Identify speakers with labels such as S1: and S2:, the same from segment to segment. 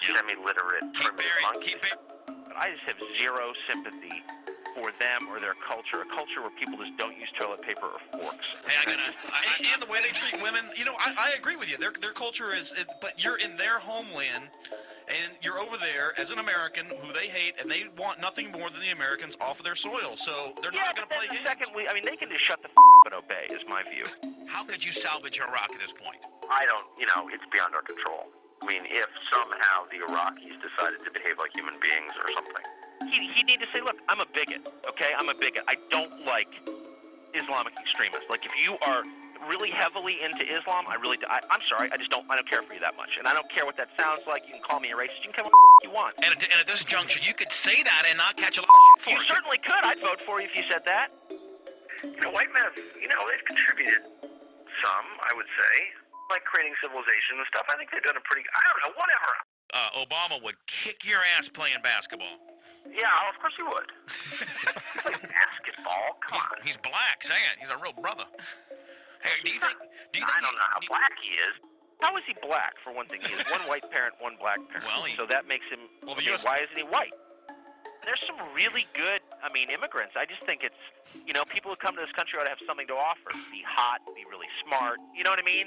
S1: semi-literate primitive monkeys. But I just have zero sympathy for them or their culture, a culture where people just don't use toilet paper or forks.
S2: Hey, and the way they treat women, I agree with you. Their culture is, but you're in their homeland, and you're over there as an American who they hate, and they want nothing more than the Americans off of their soil. So they're not going to play games.
S1: They can just shut the up and obey, is my view.
S3: How could you salvage Iraq at this point?
S1: I don't, it's beyond our control. I mean, if somehow the Iraqis decided to behave like human beings or something, he'd need to say, look, I'm a bigot, okay? I'm a bigot. I don't like Islamic extremists. Like, if you are really heavily into Islam, I'm sorry, I don't care for you that much. And I don't care what that sounds like. You can call me a racist. You can call me what you want.
S3: And at this juncture, you could say that and not catch a lot of shit for it.
S1: You certainly could. I'd vote for you if you said that. White men, they've contributed some, I would say, like creating civilization and stuff. I think they've done a pretty, I don't know, whatever.
S3: Obama would kick your ass playing basketball.
S1: Yeah, of course he would. Play basketball? Come on.
S3: He's black, say it. He's a real brother. Hey, do you think
S1: I don't know how black he is. How is he black, for one thing? He has one white parent, one black parent.
S3: Well,
S1: so that makes him, why isn't he white? There's some really good, immigrants. I just think it's, people who come to this country ought to have something to offer. Be hot, be really smart. You know what I mean?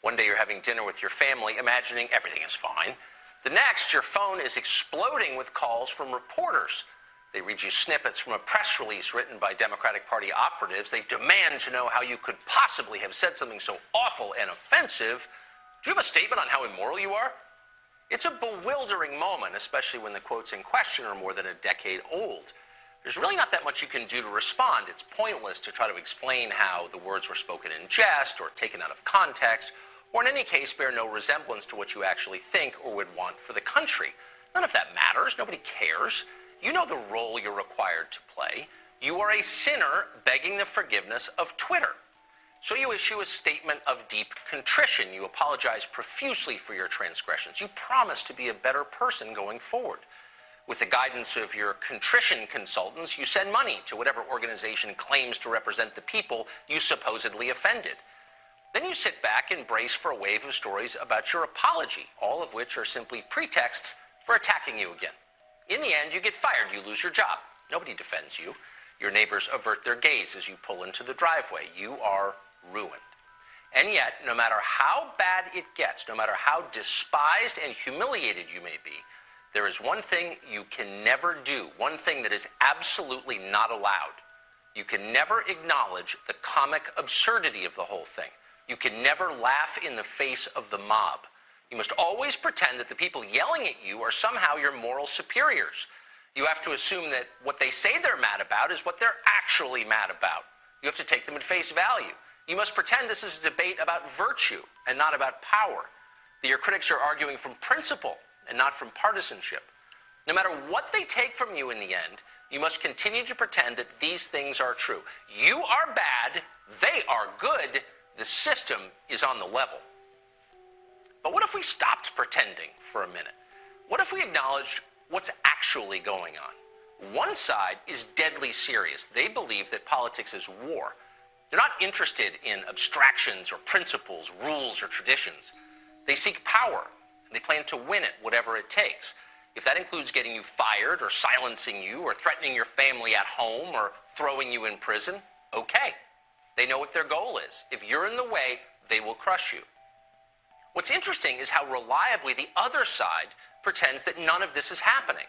S4: One day you're having dinner with your family, imagining everything is fine. The next, your phone is exploding with calls from reporters. They read you snippets from a press release written by Democratic Party operatives. They demand to know how you could possibly have said something so awful and offensive. Do you have a statement on how immoral you are? It's a bewildering moment, especially when the quotes in question are more than a decade old. There's really not that much you can do to respond. It's pointless to try to explain how the words were spoken in jest or taken out of context, or in any case bear no resemblance to what you actually think or would want for the country. None of that matters. Nobody cares. You know the role you're required to play. You are a sinner begging the forgiveness of Twitter. So you issue a statement of deep contrition. You apologize profusely for your transgressions. You promise to be a better person going forward. With the guidance of your contrition consultants, you send money to whatever organization claims to represent the people you supposedly offended. Then you sit back and brace for a wave of stories about your apology, all of which are simply pretexts for attacking you again. In the end, you get fired. You lose your job. Nobody defends you. Your neighbors avert their gaze as you pull into the driveway. You are ruined. And yet, no matter how bad it gets, no matter how despised and humiliated you may be, there is one thing you can never do, one thing that is absolutely not allowed. You can never acknowledge the comic absurdity of the whole thing. You can never laugh in the face of the mob. You must always pretend that the people yelling at you are somehow your moral superiors. You have to assume that what they say they're mad about is what they're actually mad about. You have to take them at face value. You must pretend this is a debate about virtue and not about power. That your critics are arguing from principle and not from partisanship. No matter what they take from you in the end, you must continue to pretend that these things are true. You are bad, they are good, the system is on the level. But what if we stopped pretending for a minute? What if we acknowledged what's actually going on? One side is deadly serious. They believe that politics is war. They're not interested in abstractions or principles, rules or traditions. They seek power, and they plan to win it, whatever it takes. If that includes getting you fired or silencing you or threatening your family at home or throwing you in prison, okay. They know what their goal is. If you're in the way, they will crush you. What's interesting is how reliably the other side pretends that none of this is happening.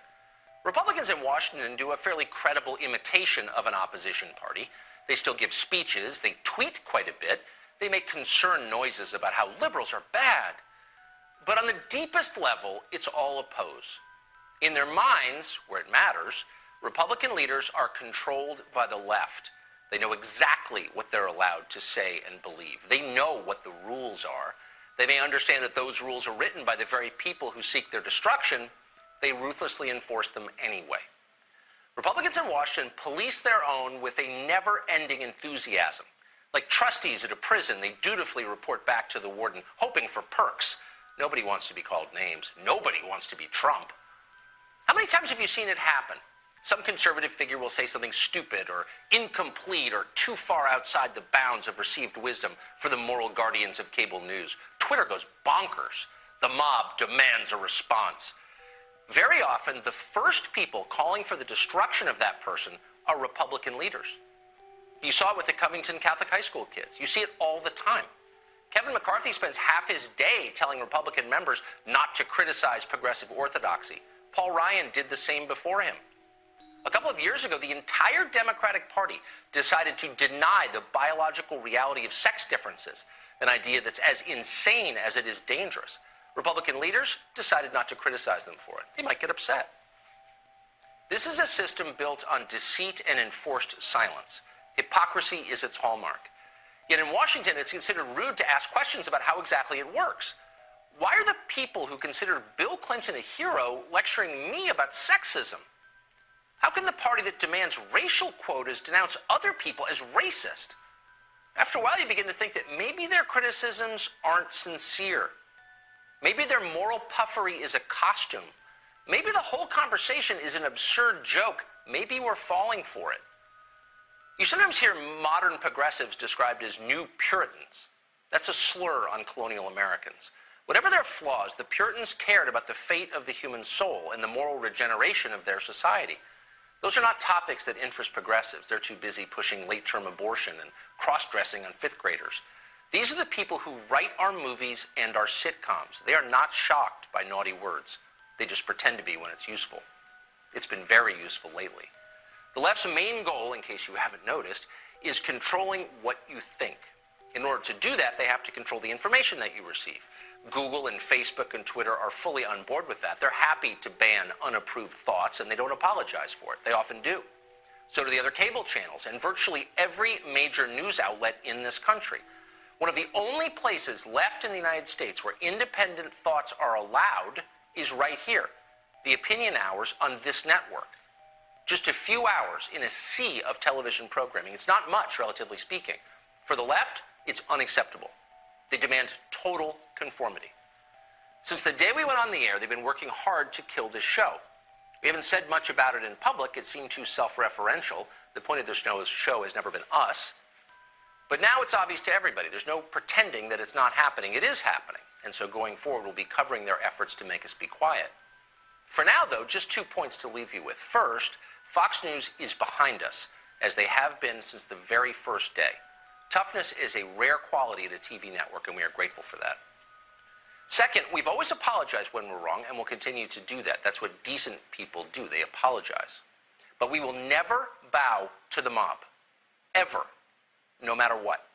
S4: Republicans in Washington do a fairly credible imitation of an opposition party. They still give speeches, they tweet quite a bit, they make concerned noises about how liberals are bad. But on the deepest level, it's all a pose. In their minds, where it matters, Republican leaders are controlled by the left. They know exactly what they're allowed to say and believe. They know what the rules are. They may understand that those rules are written by the very people who seek their destruction. They ruthlessly enforce them anyway. Republicans in Washington police their own with a never-ending enthusiasm. Like trustees at a prison, they dutifully report back to the warden, hoping for perks. Nobody wants to be called names. Nobody wants to be Trump. How many times have you seen it happen? Some conservative figure will say something stupid or incomplete or too far outside the bounds of received wisdom for the moral guardians of cable news. Twitter goes bonkers. The mob demands a response. Very often, the first people calling for the destruction of that person are Republican leaders. You saw it with the Covington Catholic High School kids. You see it all the time. Kevin McCarthy spends half his day telling Republican members not to criticize progressive orthodoxy. Paul Ryan did the same before him. A couple of years ago, the entire Democratic Party decided to deny the biological reality of sex differences, an idea that's as insane as it is dangerous. Republican leaders decided not to criticize them for it. They might get upset. This is a system built on deceit and enforced silence. Hypocrisy is its hallmark. Yet in Washington, it's considered rude to ask questions about how exactly it works. Why are the people who considered Bill Clinton a hero lecturing me about sexism? How can the party that demands racial quotas denounce other people as racist? After a while, you begin to think that maybe their criticisms aren't sincere. Maybe their moral puffery is a costume. Maybe the whole conversation is an absurd joke. Maybe we're falling for it. You sometimes hear modern progressives described as new Puritans. That's a slur on colonial Americans. Whatever their flaws, the Puritans cared about the fate of the human soul and the moral regeneration of their society. Those are not topics that interest progressives. They're too busy pushing late-term abortion and cross-dressing on fifth graders. These are the people who write our movies and our sitcoms. They are not shocked by naughty words. They just pretend to be when it's useful. It's been very useful lately. The left's main goal, in case you haven't noticed, is controlling what you think. In order to do that, they have to control the information that you receive. Google and Facebook and Twitter are fully on board with that. They're happy to ban unapproved thoughts, and they don't apologize for it. They often do. So do the other cable channels and virtually every major news outlet in this country. One of the only places left in the United States where independent thoughts are allowed is right here, the opinion hours on this network. Just a few hours in a sea of television programming. It's not much, relatively speaking. For the left, it's unacceptable. They demand total conformity. Since the day we went on the air, they've been working hard to kill this show. We haven't said much about it in public. It seemed too self-referential. The point of this show has never been us. But now it's obvious to everybody. There's no pretending that it's not happening. It is happening. And so going forward, we'll be covering their efforts to make us be quiet. For now, though, just 2 points to leave you with. First, Fox News is behind us, as they have been since the very first day. Toughness is a rare quality at a TV network, and we are grateful for that. Second, we've always apologized when we're wrong, and we'll continue to do that. That's what decent people do. They apologize. But we will never bow to the mob. Ever. No matter what.